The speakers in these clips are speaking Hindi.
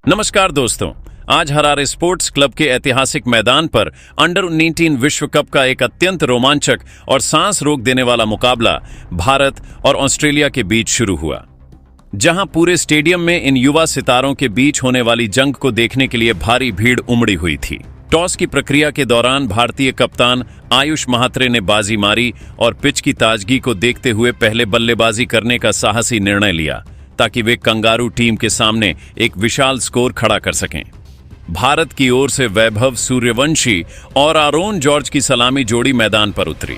नमस्कार दोस्तों, आज हरारे स्पोर्ट्स क्लब के ऐतिहासिक मैदान पर अंडर 19 विश्व कप का एक अत्यंत रोमांचक और सांस रोक देने वाला मुकाबला भारत और ऑस्ट्रेलिया के बीच शुरू हुआ, जहां पूरे स्टेडियम में इन युवा सितारों के बीच होने वाली जंग को देखने के लिए भारी भीड़ उमड़ी हुई थी। टॉस की प्रक्रिया के दौरान भारतीय कप्तान आयुष महात्रे ने बाजी मारी और पिच की ताजगी को देखते हुए पहले बल्लेबाजी करने का साहसी निर्णय लिया ताकि वे कंगारू टीम के सामने एक विशाल स्कोर खड़ा कर सकें। भारत की ओर से वैभव सूर्यवंशी और आरोन जॉर्ज की सलामी जोड़ी मैदान पर उतरी,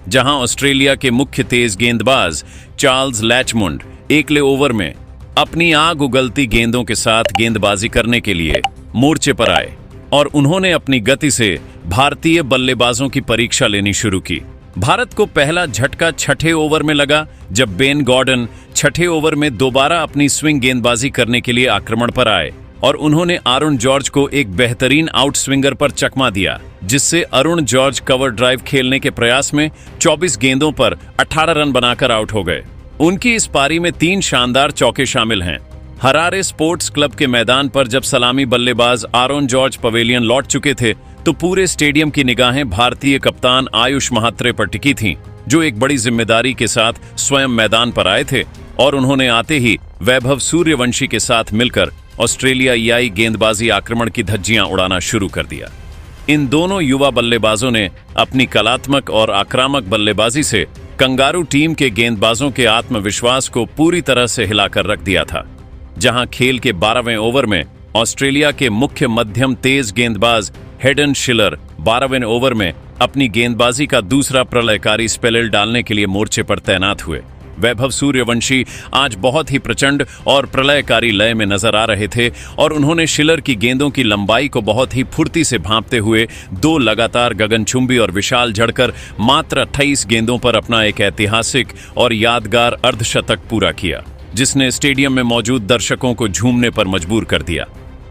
जहां ऑस्ट्रेलिया के मुख्य तेज गेंदबाज चार्ल्स लैचमुंड एकले ओवर में अपनी आग उगलती गेंदों के साथ गेंदबाजी करने के लिए मोर्चे पर आए और उन्होंने अपनी गति से भारतीय बल्लेबाजों की परीक्षा लेनी शुरू की। भारत को पहला झटका छठे ओवर में लगा, जब बेन गॉर्डन छठे ओवर में दोबारा अपनी स्विंग गेंदबाजी करने के लिए आक्रमण पर आए और उन्होंने आरोन जॉर्ज को एक बेहतरीन आउट स्विंगर पर चकमा दिया, जिससे आरोन जॉर्ज कवर ड्राइव खेलने के प्रयास में 24 गेंदों पर 18 रन बनाकर आउट हो गए। उनकी इस पारी में 3 शानदार चौके शामिल हैं। हरारे स्पोर्ट्स क्लब के मैदान पर जब सलामी बल्लेबाज आरोन जॉर्ज पवेलियन लौट चुके थे तो पूरे स्टेडियम की निगाहें भारतीय कप्तान आयुष महात्रे पर टिकी थीं, जो एक बड़ी जिम्मेदारी के साथ स्वयं मैदान पर आए थे और उन्होंने आते ही वैभव सूर्यवंशी के साथ मिलकर ऑस्ट्रेलियाई गेंदबाजी आक्रमण की धज्जियां उड़ाना शुरू कर दिया। इन दोनों युवा बल्लेबाजों ने अपनी कलात्मक और आक्रामक बल्लेबाजी से कंगारू टीम के गेंदबाजों के आत्मविश्वास को पूरी तरह से हिलाकर रख दिया था। जहां खेल के 12वें ओवर में ऑस्ट्रेलिया के मुख्य मध्यम तेज गेंदबाज हेडन शिलर 12वें ओवर में अपनी गेंदबाजी का दूसरा प्रलयकारी स्पेल डालने के लिए मोर्चे पर तैनात हुए। वैभव सूर्यवंशी आज बहुत ही प्रचंड और प्रलयकारी लय में नजर आ रहे थे और उन्होंने शिलर की गेंदों की लंबाई को बहुत ही फुर्ती से भांपते हुए 2 लगातार गगनचुंबी और विशाल झड़कर मात्र 28 गेंदों पर अपना एक ऐतिहासिक और यादगार अर्धशतक पूरा किया, जिसने स्टेडियम में मौजूद दर्शकों को झूमने पर मजबूर कर दिया।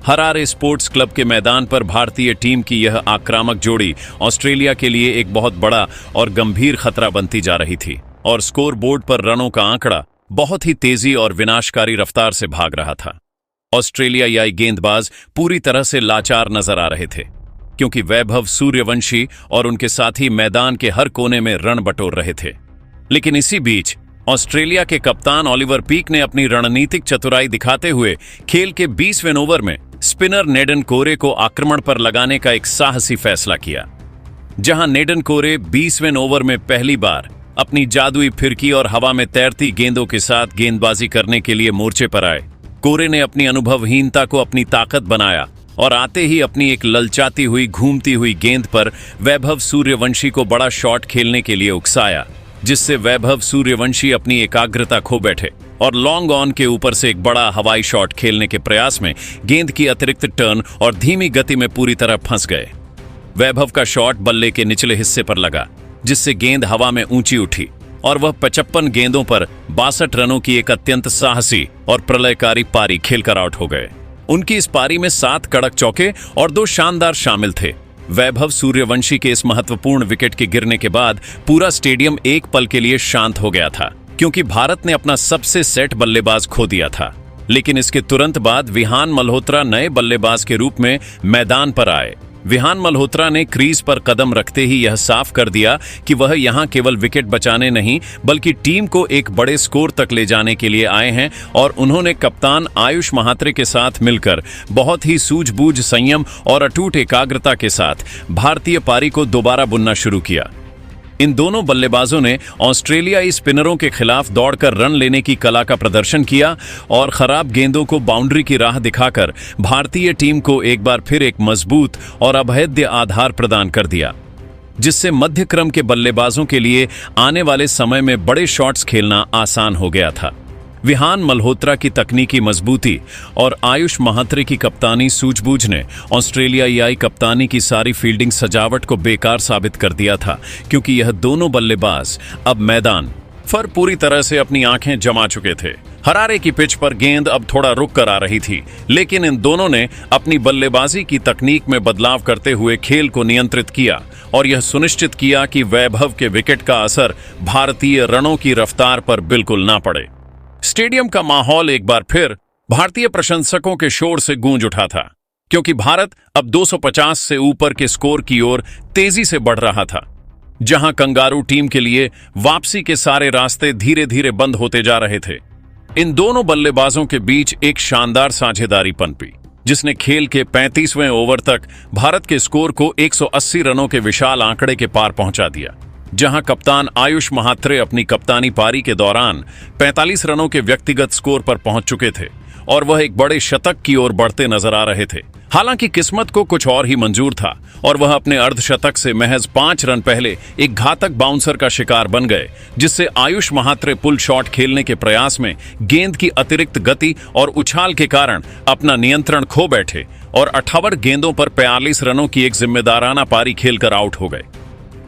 हरारे स्पोर्ट्स क्लब के मैदान पर भारतीय टीम की यह आक्रामक जोड़ी ऑस्ट्रेलिया के लिए एक बहुत बड़ा और गंभीर खतरा बनती जा रही थी और स्कोर बोर्ड पर रनों का आंकड़ा बहुत ही तेजी और विनाशकारी रफ्तार से भाग रहा था। ऑस्ट्रेलियाई गेंदबाज पूरी तरह से लाचार नजर आ रहे थे, क्योंकि वैभव सूर्यवंशी और उनके साथी मैदान के हर कोने में रन बटोर रहे थे। लेकिन इसी बीच ऑस्ट्रेलिया के कप्तान ओलिवर पीक ने अपनी रणनीतिक चतुराई दिखाते हुए खेल के 20वें ओवर में स्पिनर नेडन कोरे को आक्रमण पर लगाने का एक साहसी फैसला किया। जहां नेडन कोरे 20वें ओवर में पहली बार अपनी जादुई फिरकी और हवा में तैरती गेंदों के साथ गेंदबाजी करने के लिए मोर्चे पर आए, कोरे ने अपनी अनुभवहीनता को अपनी ताकत बनाया और आते ही अपनी एक ललचाती हुई घूमती हुई गेंद पर वैभव सूर्यवंशी को बड़ा शॉट खेलने के लिए उकसाया, जिससे वैभव सूर्यवंशी अपनी एकाग्रता खो बैठे और लॉन्ग ऑन के ऊपर से एक बड़ा हवाई शॉट खेलने के प्रयास में गेंद की अतिरिक्त टर्न और धीमी गति में पूरी तरह फंस गए। वैभव का शॉट बल्ले के निचले हिस्से पर लगा, जिससे गेंद हवा में ऊंची उठी और वह 55 गेंदों पर 62 रनों की एक अत्यंत साहसी और प्रलयकारी पारी खेलकर आउट हो गए। उनकी इस पारी में 7 कड़क चौके और 2 शानदार शामिल थे। वैभव सूर्यवंशी के इस महत्वपूर्ण विकेट के गिरने के बाद पूरा स्टेडियम एक पल के लिए शांत हो गया था, क्योंकि भारत ने अपना सबसे सेट बल्लेबाज खो दिया था। लेकिन इसके तुरंत बाद विहान मल्होत्रा नए बल्लेबाज के रूप में मैदान पर आए। विहान मल्होत्रा ने क्रीज पर कदम रखते ही यह साफ कर दिया कि वह यहां केवल विकेट बचाने नहीं बल्कि टीम को एक बड़े स्कोर तक ले जाने के लिए आए हैं और उन्होंने कप्तान आयुष महात्रे के साथ मिलकर बहुत ही सूझबूझ, संयम और अटूट एकाग्रता के साथ भारतीय पारी को दोबारा बुनना शुरू किया। इन दोनों बल्लेबाजों ने ऑस्ट्रेलियाई स्पिनरों के खिलाफ दौड़कर रन लेने की कला का प्रदर्शन किया और खराब गेंदों को बाउंड्री की राह दिखाकर भारतीय टीम को एक बार फिर एक मजबूत और अभेद्य आधार प्रदान कर दिया, जिससे मध्य क्रम के बल्लेबाजों के लिए आने वाले समय में बड़े शॉट्स खेलना आसान हो गया था। विहान मल्होत्रा की तकनीकी मजबूती और आयुष महात्रे की कप्तानी सूझबूझ ने ऑस्ट्रेलियाई कप्तानी की सारी फील्डिंग सजावट को बेकार साबित कर दिया था, क्योंकि यह दोनों बल्लेबाज अब मैदान पर पूरी तरह से अपनी आंखें जमा चुके थे। हरारे की पिच पर गेंद अब थोड़ा रुक कर आ रही थी, लेकिन इन दोनों ने अपनी बल्लेबाजी की तकनीक में बदलाव करते हुए खेल को नियंत्रित किया और यह सुनिश्चित किया कि वैभव के विकेट का असर भारतीय रनों की रफ्तार पर बिल्कुल ना पड़े। स्टेडियम का माहौल एक बार फिर भारतीय प्रशंसकों के शोर से गूंज उठा था, क्योंकि भारत अब 250 से ऊपर के स्कोर की ओर तेजी से बढ़ रहा था, जहां कंगारू टीम के लिए वापसी के सारे रास्ते धीरे धीरे बंद होते जा रहे थे। इन दोनों बल्लेबाजों के बीच एक शानदार साझेदारी पनपी, जिसने खेल के 35वें ओवर तक भारत के स्कोर को 180 रनों के विशाल आंकड़े के पार पहुंचा दिया, जहां कप्तान आयुष महात्रे अपनी कप्तानी पारी के दौरान 45 रनों के व्यक्तिगत स्कोर पर पहुंच चुके थे और वह एक बड़े शतक की ओर बढ़ते नजर आ रहे थे। हालांकि किस्मत को कुछ और ही मंजूर था और वह अपने अर्धशतक से महज 5 रन पहले एक घातक बाउंसर का शिकार बन गए, जिससे आयुष महात्रे पुल शॉट खेलने के प्रयास में गेंद की अतिरिक्त गति और उछाल के कारण अपना नियंत्रण खो बैठे और 58 गेंदों पर 42 रनों की एक जिम्मेदाराना पारी खेलकर आउट हो गए।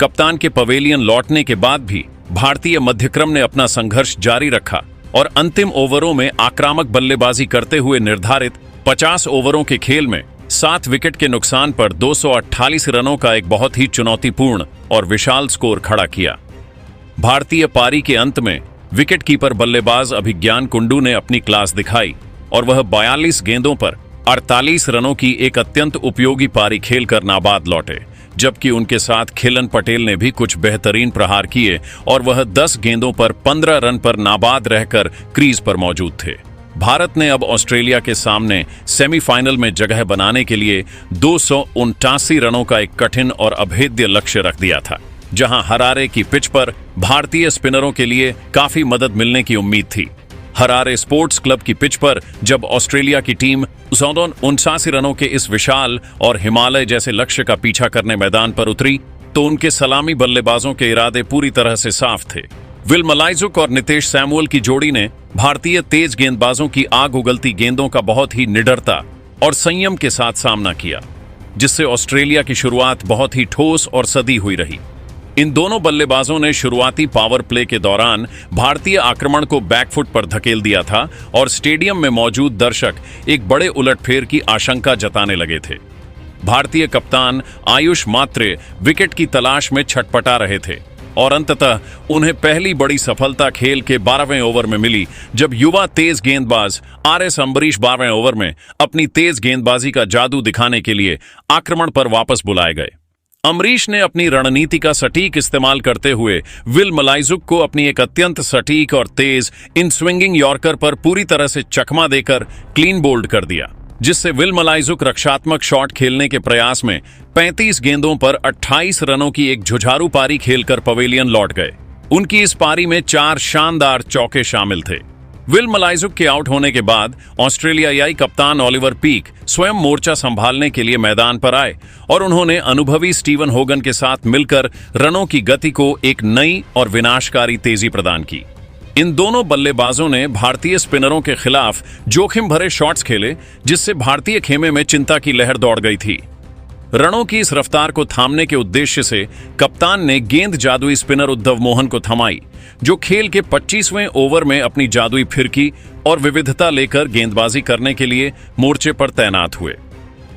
कप्तान के पवेलियन लौटने के बाद भी भारतीय मध्यक्रम ने अपना संघर्ष जारी रखा और अंतिम ओवरों में आक्रामक बल्लेबाजी करते हुए निर्धारित 50 ओवरों के खेल में 7 विकेट के नुकसान पर 248 रनों का एक बहुत ही चुनौतीपूर्ण और विशाल स्कोर खड़ा किया। भारतीय पारी के अंत में विकेटकीपर बल्लेबाज अभिज्ञान कुंडू ने अपनी क्लास दिखाई और वह 42 गेंदों पर 48 रनों की एक अत्यंत उपयोगी पारी खेलकर नाबाद लौटे, जबकि उनके साथ खिलन पटेल ने भी कुछ बेहतरीन प्रहार किए और वह 10 गेंदों पर 15 रन पर नाबाद रहकर क्रीज पर मौजूद थे। भारत ने अब ऑस्ट्रेलिया के सामने सेमीफाइनल में जगह बनाने के लिए 279 रनों का एक कठिन और अभेद्य लक्ष्य रख दिया था, जहां हरारे की पिच पर भारतीय स्पिनरों के लिए काफी मदद मिलने की उम्मीद थी। हरारे स्पोर्ट्स क्लब की पिच पर जब ऑस्ट्रेलिया की टीम 279 रनों के इस विशाल और हिमालय जैसे लक्ष्य का पीछा करने मैदान पर उतरी, तो उनके सलामी बल्लेबाजों के इरादे पूरी तरह से साफ थे। विल मलाइजुक और नितेश सैमुअल की जोड़ी ने भारतीय तेज गेंदबाजों की आग उगलती गेंदों का बहुत ही निडरता और संयम के साथ सामना किया, जिससे ऑस्ट्रेलिया की शुरुआत बहुत ही ठोस और सदी हुई रही। इन दोनों बल्लेबाजों ने शुरुआती पावर प्ले के दौरान भारतीय आक्रमण को बैकफुट पर धकेल दिया था और स्टेडियम में मौजूद दर्शक एक बड़े उलटफेर की आशंका जताने लगे थे। भारतीय कप्तान आयुष महात्रे विकेट की तलाश में छटपटा रहे थे और अंततः उन्हें पहली बड़ी सफलता खेल के 12वें ओवर में मिली, जब युवा तेज गेंदबाज RS अम्बरीश 12वें ओवर में अपनी तेज गेंदबाजी का जादू दिखाने के लिए आक्रमण पर वापस बुलाए गए। अम्बरीश ने अपनी रणनीति का सटीक इस्तेमाल करते हुए विल मलाइजुक को अपनी एक अत्यंत सटीक और तेज इन स्विंगिंग यॉर्कर पर पूरी तरह से चकमा देकर क्लीन बोल्ड कर दिया, जिससे विल मलाइजुक रक्षात्मक शॉट खेलने के प्रयास में 35 गेंदों पर 28 रनों की एक जुझारू पारी खेलकर पवेलियन लौट गए। उनकी इस पारी में 4 शानदार चौके शामिल थे। विल मलाइजुक के आउट होने के बाद ऑस्ट्रेलियाई कप्तान ओलिवर पीक स्वयं मोर्चा संभालने के लिए मैदान पर आए और उन्होंने अनुभवी स्टीवन होगन के साथ मिलकर रनों की गति को एक नई और विनाशकारी तेजी प्रदान की। इन दोनों बल्लेबाजों ने भारतीय स्पिनरों के खिलाफ जोखिम भरे शॉट्स खेले, जिससे भारतीय खेमे में चिंता की लहर दौड़ गई थी। रनों की इस रफ्तार को थामने के उद्देश्य से कप्तान ने गेंद जादुई स्पिनर उद्धव मोहन को थमाई, जो खेल के 25वें ओवर में अपनी जादुई फिरकी और विविधता लेकर गेंदबाजी करने के लिए मोर्चे पर तैनात हुए।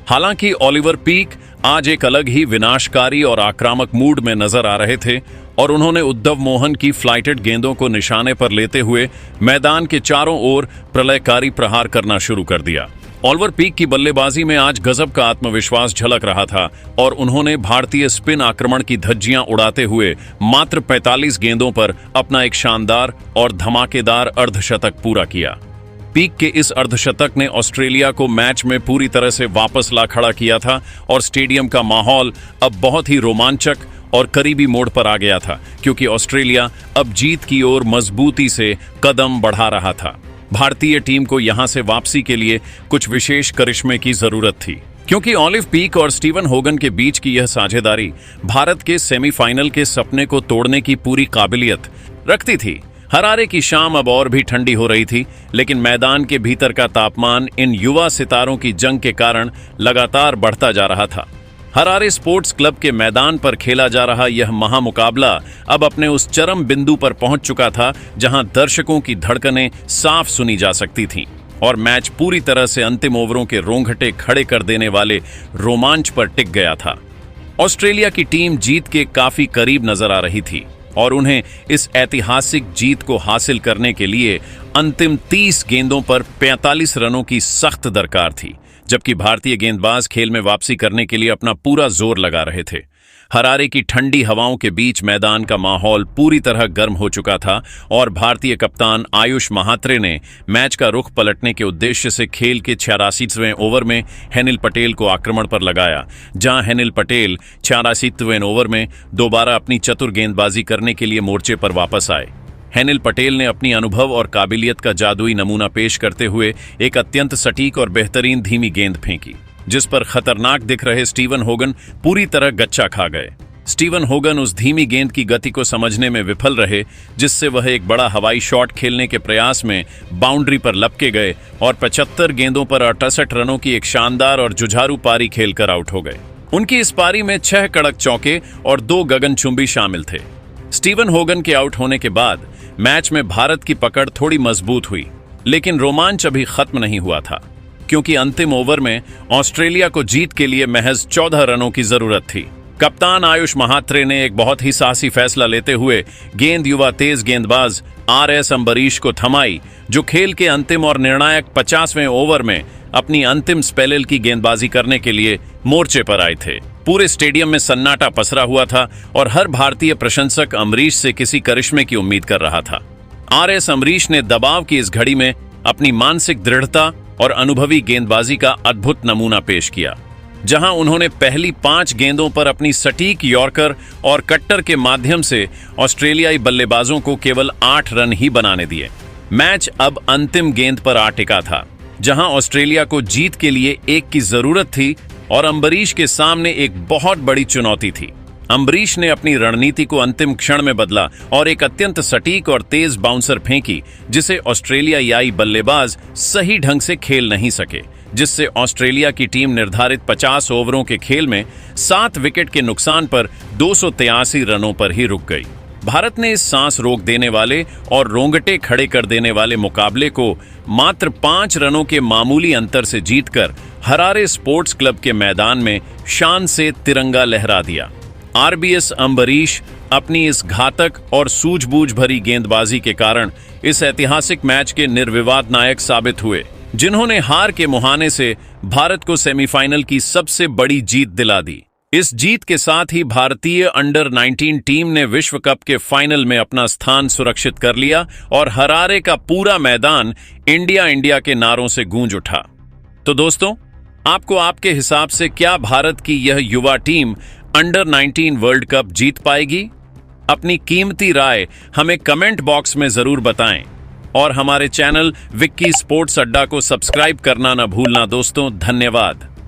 हालांकि ओलिवर पीक आज एक अलग ही विनाशकारी और आक्रामक मूड में नजर आ रहे थे और उन्होंने उद्धव मोहन की फ्लाइटेड गेंदों को निशाने पर लेते हुए मैदान के चारों ओर प्रलयकारी प्रहार करना शुरू कर दिया। ओलिवर पीक की बल्लेबाजी में आज गजब का आत्मविश्वास झलक रहा था और उन्होंने भारतीय स्पिन आक्रमण की धज्जियां उड़ाते हुए मात्र 45 गेंदों पर अपना एक शानदार और धमाकेदार अर्धशतक पूरा किया। पीक के इस अर्धशतक ने ऑस्ट्रेलिया को मैच में पूरी तरह से वापस ला खड़ा किया था और स्टेडियम का माहौल अब बहुत ही रोमांचक और करीबी मोड़ पर आ गया था, क्योंकि ऑस्ट्रेलिया अब जीत की ओर मजबूती से कदम बढ़ा रहा था। भारतीय टीम को यहां से वापसी के लिए कुछ विशेष करिश्मे की जरूरत थी, क्योंकि ओलिवर पीक और स्टीवन होगन के बीच की यह साझेदारी भारत के सेमीफाइनल के सपने को तोड़ने की पूरी काबिलियत रखती थी। हरारे की शाम अब और भी ठंडी हो रही थी, लेकिन मैदान के भीतर का तापमान इन युवा सितारों की जंग के कारण लगातार बढ़ता जा रहा था। हरारे स्पोर्ट्स क्लब के मैदान पर खेला जा रहा यह महामुकाबला अब अपने उस चरम बिंदु पर पहुंच चुका था जहां दर्शकों की धड़कनें साफ सुनी जा सकती थीं और मैच पूरी तरह से अंतिम ओवरों के रोंगटे खड़े कर देने वाले रोमांच पर टिक गया था। ऑस्ट्रेलिया की टीम जीत के काफी करीब नजर आ रही थी और उन्हें इस ऐतिहासिक जीत को हासिल करने के लिए अंतिम 30 गेंदों पर 45 रनों की सख्त दरकार थी, जबकि भारतीय गेंदबाज खेल में वापसी करने के लिए अपना पूरा जोर लगा रहे थे। हरारे की ठंडी हवाओं के बीच मैदान का माहौल पूरी तरह गर्म हो चुका था और भारतीय कप्तान आयुष महात्रे ने मैच का रुख पलटने के उद्देश्य से खेल के 86वें ओवर में हेनिल पटेल को आक्रमण पर लगाया, जहां हेनिल पटेल 86वें ओवर में दोबारा अपनी चतुर गेंदबाजी करने के लिए मोर्चे पर वापस आए। हेनिल पटेल ने अपनी अनुभव और काबिलियत का जादुई नमूना पेश करते हुए एक अत्यंत सटीक और बेहतरीन धीमी गेंद फेंकी, जिस पर खतरनाक दिख रहे स्टीवन होगन पूरी तरह गच्चा खा गए। स्टीवन होगन उस धीमी गेंद की गति को समझने में विफल रहे, जिससे वह एक बड़ा हवाई शॉट खेलने के प्रयास में बाउंड्री पर लपके गए और 75 गेंदों पर 68 रनों की एक शानदार और जुझारू पारी खेलकर आउट हो गए। उनकी इस पारी में 6 कड़क चौके और 2 गगनचुंबी शामिल थे। स्टीवन होगन के आउट होने के बाद मैच में भारत की पकड़ थोड़ी मजबूत हुई, लेकिन रोमांच अभी खत्म नहीं हुआ था, क्योंकि अंतिम ओवर में ऑस्ट्रेलिया को जीत के लिए महज 14 रनों की जरूरत थी। कप्तान आयुष महात्रे ने एक बहुत ही साहसी फैसला लेते हुए गेंद युवा तेज गेंदबाज RS अंबरीश को थमाई, जो खेल के अंतिम और निर्णायक 50वें ओवर में अपनी अंतिम स्पेल की गेंदबाजी करने के लिए मोर्चे पर आए थे। पूरे स्टेडियम में सन्नाटा पसरा हुआ था और हर भारतीय प्रशंसक अम्बरीश से किसी करिश्मे की उम्मीद कर रहा था। RS अम्बरीश ने दबाव की इस घड़ी में अपनी मानसिक दृढ़ता और अनुभवी गेंदबाजी का अद्भुत नमूना पेश किया, जहां उन्होंने पहली 5 गेंदों पर अपनी सटीक यॉर्कर और कट्टर के माध्यम से ऑस्ट्रेलियाई बल्लेबाजों को केवल 8 रन ही बनाने दिए। मैच अब अंतिम गेंद पर आ टिका था, जहां ऑस्ट्रेलिया को जीत के लिए 1 की जरूरत थी और अम्बरीश के सामने एक बहुत बड़ी चुनौती थी। अम्बरीश ने अपनी रणनीति को अंतिम क्षण में बदला और एक अत्यंत सटीक और तेज बाउंसर फेंकी, जिसे ऑस्ट्रेलियाई बल्लेबाज सही ढंग से खेल नहीं सके, जिससे ऑस्ट्रेलिया की टीम निर्धारित 50 ओवरों के खेल में 7 विकेट के नुकसान पर 283 रनों पर ही रुक गई। भारत ने इस सांस रोक देने वाले और रोंगटे खड़े कर देने वाले मुकाबले को मात्र 5 रनों के मामूली अंतर से जीतकर हरारे स्पोर्ट्स क्लब के मैदान में शान से तिरंगा लहरा दिया। RBS अंबरीश अपनी इस घातक और सूझबूझ भरी गेंदबाजी के कारण इस ऐतिहासिक मैच के निर्विवाद नायक साबित हुए, जिन्होंने हार के मुहाने से भारत को सेमीफाइनल की सबसे बड़ी जीत दिला दी। इस जीत के साथ ही भारतीय अंडर 19 टीम ने विश्व कप के फाइनल में अपना स्थान सुरक्षित कर लिया और हरारे का पूरा मैदान इंडिया इंडिया के नारों से गूंज उठा। तो दोस्तों, आपको आपके हिसाब से क्या भारत की यह युवा टीम अंडर 19 वर्ल्ड कप जीत पाएगी? अपनी कीमती राय हमें कमेंट बॉक्स में जरूर बताएं और हमारे चैनल विक्की स्पोर्ट्स अड्डा को सब्सक्राइब करना न भूलना दोस्तों। धन्यवाद।